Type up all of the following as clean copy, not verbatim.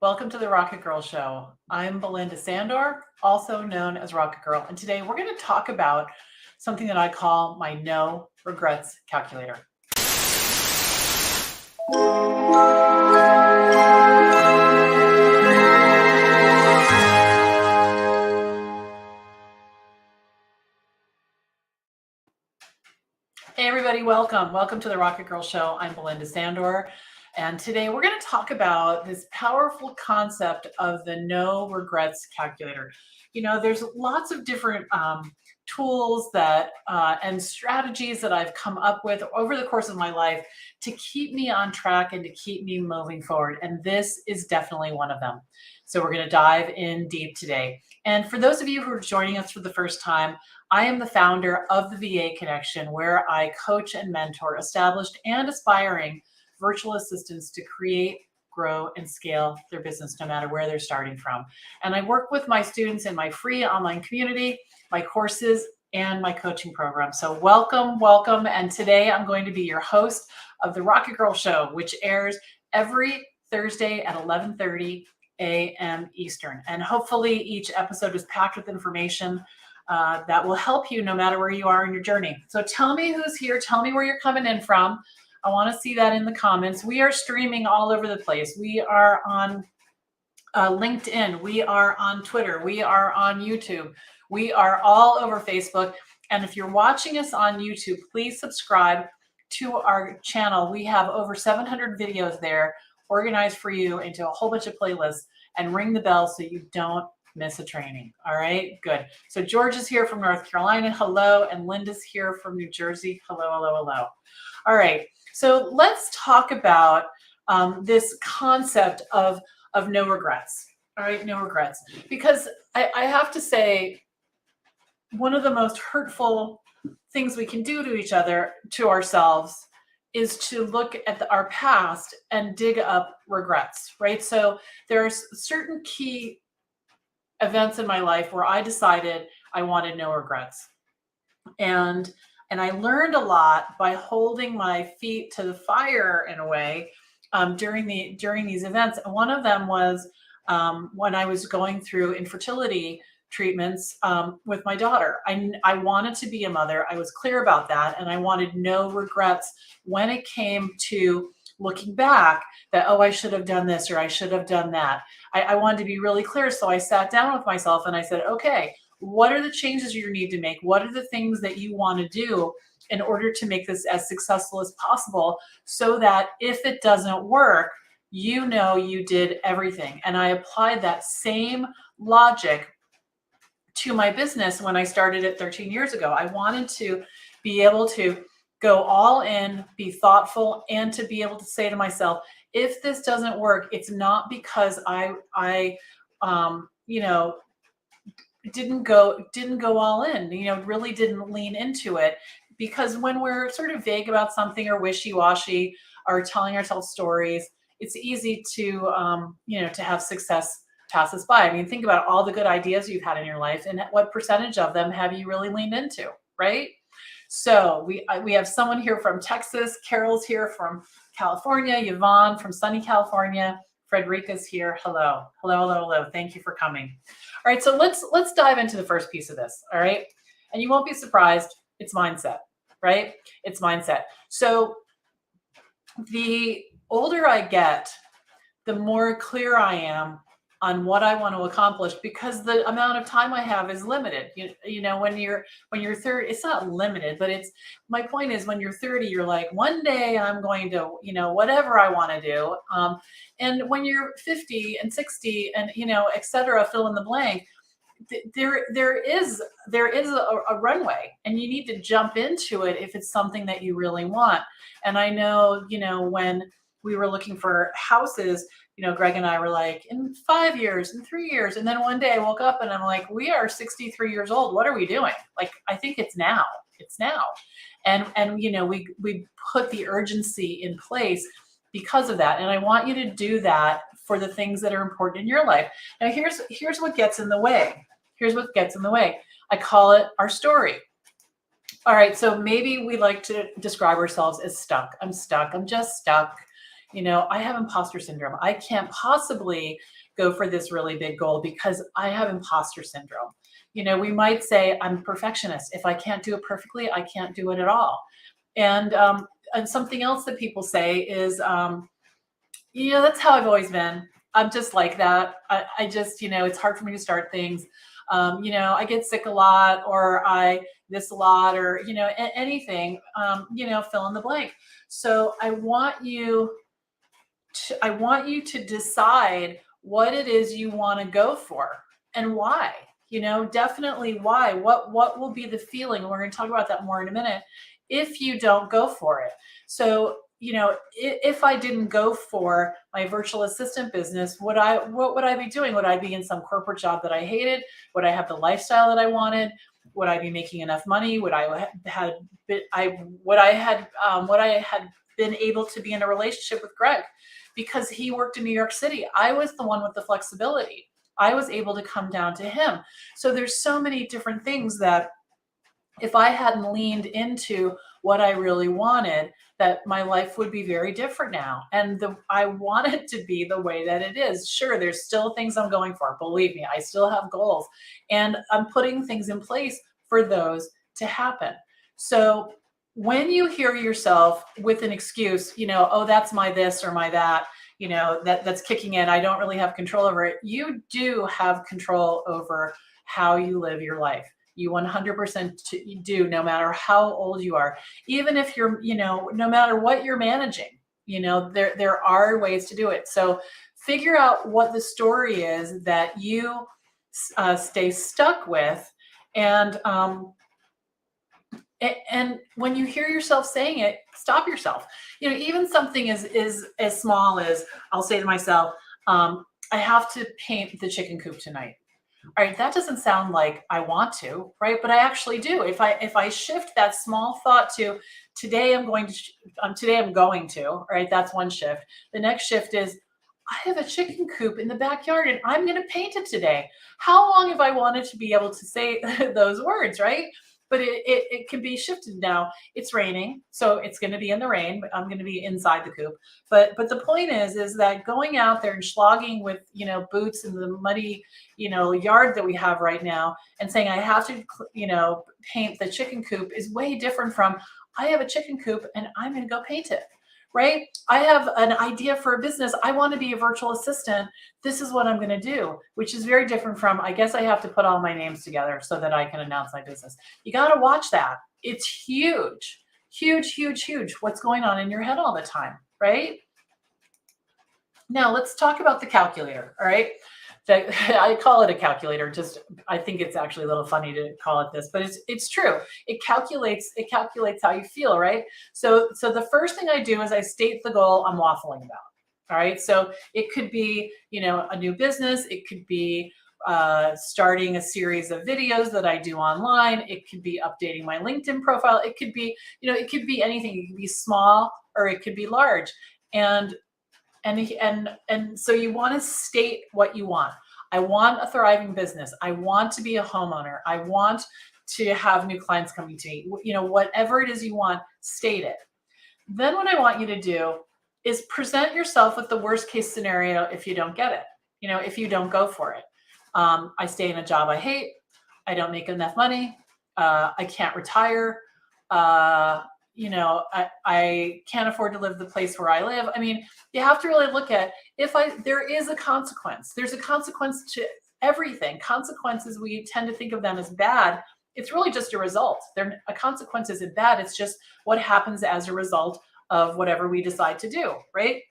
Welcome to the RocketGirl Show. I'm Belinda Sandor, also known as RocketGirl, and today we're going to talk about something that I call my no regrets calculator. Hey everybody, welcome. Welcome to the RocketGirl Show. I'm Belinda Sandor. And today we're going to talk about this powerful concept of the no regrets calculator. You know, there's lots of different tools that and strategies that I've come up with over the course of my life to keep me on track and to keep me moving forward. And this is definitely one of them. So we're going to dive in deep today. And for those of you who are joining us for the first time, I am the founder of the VA Connection, where I coach and mentor established and aspiring virtual assistants to create, grow, and scale their business no matter where they're starting from. And I work with my students in my free online community, my courses, and my coaching program. So welcome, welcome. And today I'm going to be your host of the RocketGirl Show, which airs every Thursday at 11:30 a.m. Eastern. And hopefully each episode is packed with information that will help you no matter where you are in your journey. So tell me who's here. Tell me where you're coming in from. I want to see that in the comments. We are streaming all over the place. We are on LinkedIn. We are on Twitter. We are on YouTube. We are all over Facebook. And if you're watching us on YouTube, please subscribe to our channel. We have over 700 videos there organized for you into a whole bunch of playlists, and ring the bell so you don't miss a training. All right, good. So George is here from North Carolina. Hello. And Linda's here from New Jersey. Hello, hello, hello. All right. So let's talk about this concept of no regrets. All right, no regrets. Because I have to say, one of the most hurtful things we can do to each other, to ourselves, is to look at our past and dig up regrets, right? So there's certain key events in my life where I decided I wanted no regrets. And I learned a lot by holding my feet to the fire in a way during these events. And one of them was when I was going through infertility treatments with my daughter. I wanted to be a mother. I was clear about that. And I wanted no regrets when it came to looking back that, oh, I should have done this or I should have done that. I wanted to be really clear. So I sat down with myself and I said, okay, what are the changes you need to make? What are the things that you want to do in order to make this as successful as possible, so that if it doesn't work, you know you did everything? And I applied that same logic to my business when I started it 13 years ago. I wanted to be able to go all in, be thoughtful, and to be able to say to myself, if this doesn't work, it's not because I didn't go all in, really didn't lean into it. Because when we're sort of vague about something or wishy-washy or telling ourselves stories, it's easy to have success pass us by. I mean, think about all the good ideas you've had in your life and what percentage of them have you really leaned into, right? So we have someone here from Texas. Carol's here from California. Yvonne from sunny California. Frederica's here. Hello. Hello, hello, hello. Thank you for coming. All right, so let's dive into the first piece of this, all right? And you won't be surprised, it's mindset, right? It's mindset. So the older I get, the more clear I am on what I want to accomplish, because the amount of time I have is limited. When you're 30, it's not limited, but my point is, when you're 30, you're like, one day I'm going to, whatever I want to do. And when you're 50 and 60 and, et cetera, fill in the blank, there is a runway, and you need to jump into it if it's something that you really want. And I know, when we were looking for houses, Greg and I were like, in 5 years, in 3 years. And then one day I woke up and I'm like, we are 63 years old. What are we doing? Like, I think it's now. It's now. And we put the urgency in place because of that. And I want you to do that for the things that are important in your life. Now, here's what gets in the way. Here's what gets in the way. I call it our story. All right. So maybe we like to describe ourselves as stuck. I'm stuck. I'm just stuck. I have imposter syndrome. I can't possibly go for this really big goal because I have imposter syndrome. We might say I'm a perfectionist. If I can't do it perfectly, I can't do it at all. And something else that people say is, that's how I've always been. I'm just like that. I just, it's hard for me to start things. I get sick a lot, or I this a lot, or anything. Fill in the blank. So I want you to decide what it is you want to go for and why. Definitely why. What will be the feeling? We're going to talk about that more in a minute if you don't go for it. So, if I didn't go for my virtual assistant business, what would I be doing? Would I be in some corporate job that I hated? Would I have the lifestyle that I wanted? Would I be making enough money? Would I had would I had been able to be in a relationship with Greg? Because he worked in New York City. I was the one with the flexibility. I was able to come down to him. So there's so many different things that if I hadn't leaned into what I really wanted, that my life would be very different now. And I want it to be the way that it is. Sure, there's still things I'm going for. Believe me, I still have goals. And I'm putting things in place for those to happen. So when you hear yourself with an excuse, oh, that's my this or my that, that's kicking in, I don't really have control over it. You do have control over how you live your life. You 100% do, no matter how old you are. Even if you're, no matter what you're managing, there are ways to do it. So figure out what the story is that you stay stuck with. And when you hear yourself saying it, stop yourself. Even something is as small as, I'll say to myself, I have to paint the chicken coop tonight. All right, that doesn't sound like I want to, right? But I actually do. If I shift that small thought to today, today I'm going to, all right, that's one shift. The next shift is, I have a chicken coop in the backyard and I'm going to paint it today. How long have I wanted to be able to say those words, right? But it can be shifted now. It's raining, so it's going to be in the rain, but I'm going to be inside the coop. But the point is that going out there and slogging with, boots in the muddy, yard that we have right now, and saying I have to, paint the chicken coop is way different from I have a chicken coop and I'm going to go paint it. Right? I have an idea for a business. I want to be a virtual assistant. This is what I'm going to do, which is very different from, I guess I have to put all my names together so that I can announce my business. You got to watch that. It's huge, huge, huge, huge. What's going on in your head all the time, right? Now let's talk about the calculator. All right. I call it a calculator. Just, I think it's actually a little funny to call it this, but it's true. It calculates how you feel, right? So the first thing I do is I state the goal I'm waffling about. All right. So it could be, a new business. It could be starting a series of videos that I do online. It could be updating my LinkedIn profile. It could be, it could be anything. It could be small or it could be large. And so you want to state what you want. I want a thriving business. I want to be a homeowner. I want to have new clients coming to me. Whatever it is you want, state it. Then what I want you to do is present yourself with the worst case scenario if you don't get it. If you don't go for it. I stay in a job I hate. I don't make enough money. I can't retire. I can't afford to live the place where I live. I mean, you have to really look at there is a consequence. There's a consequence to everything. Consequences, we tend to think of them as bad. It's really just a result. A consequence isn't bad. It's just what happens as a result of whatever we decide to do, right?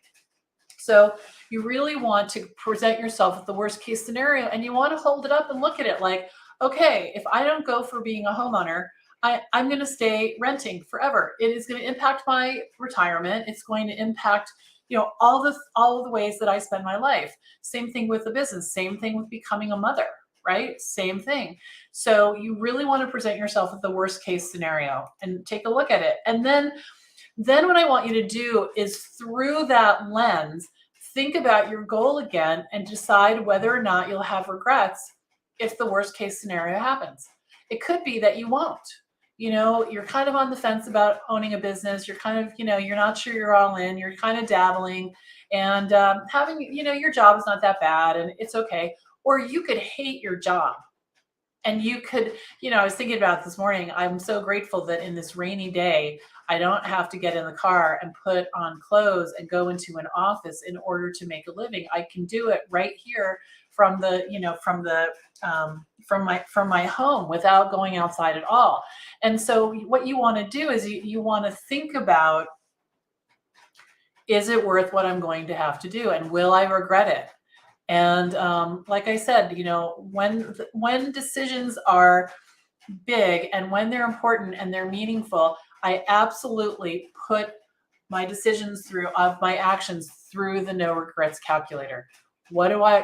So you really want to present yourself with the worst case scenario, and you want to hold it up and look at it like, okay, if I don't go for being a homeowner, I'm going to stay renting forever. It is going to impact my retirement. It's going to impact, all of the ways that I spend my life. Same thing with the business. Same thing with becoming a mother, right? Same thing. So you really want to present yourself with the worst case scenario and take a look at it. And then what I want you to do is, through that lens, think about your goal again and decide whether or not you'll have regrets if the worst case scenario happens. It could be that you won't. you're kind of on the fence about owning a business. You're kind of, you're not sure you're all in. You're kind of dabbling, and having, your job is not that bad, and it's okay. Or you could hate your job, and you could, I was thinking about it this morning. I'm so grateful that in this rainy day, I don't have to get in the car and put on clothes and go into an office in order to make a living. I can do it right here from the, from my home without going outside at all. And so what you want to do is you want to think about, is it worth what I'm going to have to do? And will I regret it? And like I said, when decisions are big and when they're important and they're meaningful, I absolutely put my decisions my actions through the no regrets calculator. What do I,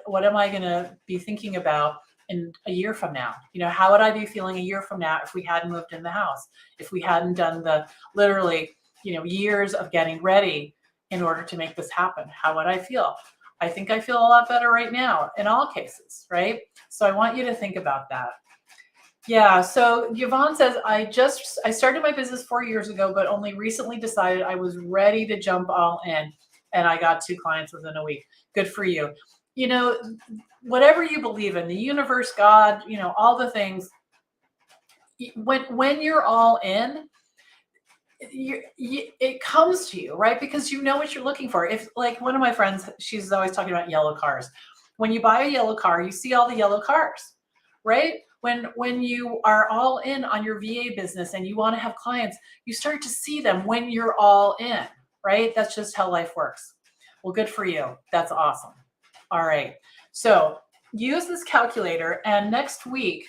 what am I going to be thinking about in a year from now? How would I be feeling a year from now if we hadn't moved in the house, if we hadn't done the literally, years of getting ready in order to make this happen? How would I feel? I think I feel a lot better right now in all cases, right? So I want you to think about that. Yeah, so Yvonne says, I started my business 4 years ago, but only recently decided I was ready to jump all in, and I got 2 clients within a week. Good for you. Whatever you believe in, the universe, God, all the things, when you're all in, it comes to you, right? Because you know what you're looking for. If, like, one of my friends, she's always talking about yellow cars. When you buy a yellow car, you see all the yellow cars, right? When you are all in on your VA business and you want to have clients, you start to see them when you're all in, right? That's just how life works. Well, good for you. That's awesome. All right. So use this calculator, and next week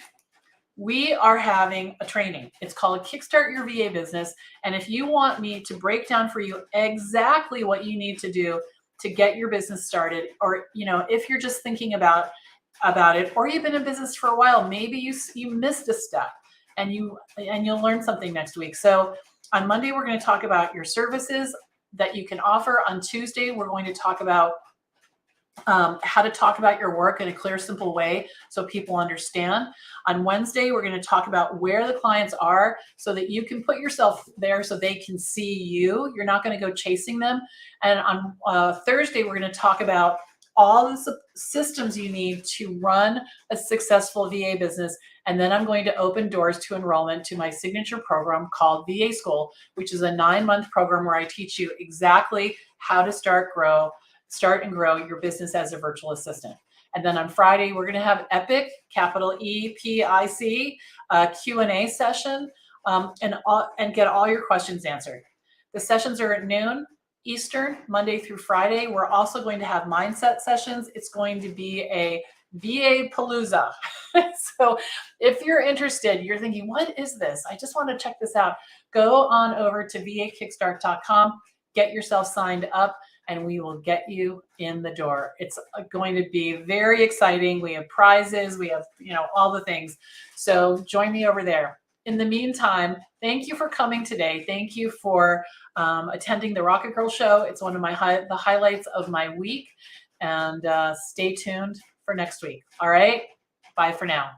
we are having a training. It's called Kickstart Your VA Business. And if you want me to break down for you exactly what you need to do to get your business started, or, if you're just thinking about it, or you've been in business for a while, maybe you missed a step, and you'll learn something next week. So on Monday, we're going to talk about your services that you can offer. On Tuesday, we're going to talk about how to talk about your work in a clear, simple way so people understand. On Wednesday, we're going to talk about where the clients are so that you can put yourself there so they can see you. You're not going to go chasing them. And on Thursday, we're going to talk about all the systems you need to run a successful VA business. And then I'm going to open doors to enrollment to my signature program called VA School, which is a 9-month program where I teach you exactly how to start and grow your business as a virtual assistant. And then on Friday, we're going to have EPIC, capital EPIC, Q&A session, and get all your questions answered. The sessions are at noon Eastern, Monday through Friday. We're also going to have mindset sessions. It's going to be a VA Palooza. So if you're interested, you're thinking, what is this? I just want to check this out. Go on over to vakickstart.com, get yourself signed up, and we will get you in the door. It's going to be very exciting. We have prizes. We have, all the things. So join me over there. In the meantime, thank you for coming today. Thank you for attending the RocketGirl Show. It's one of the highlights of my week. And stay tuned for next week. All right. Bye for now.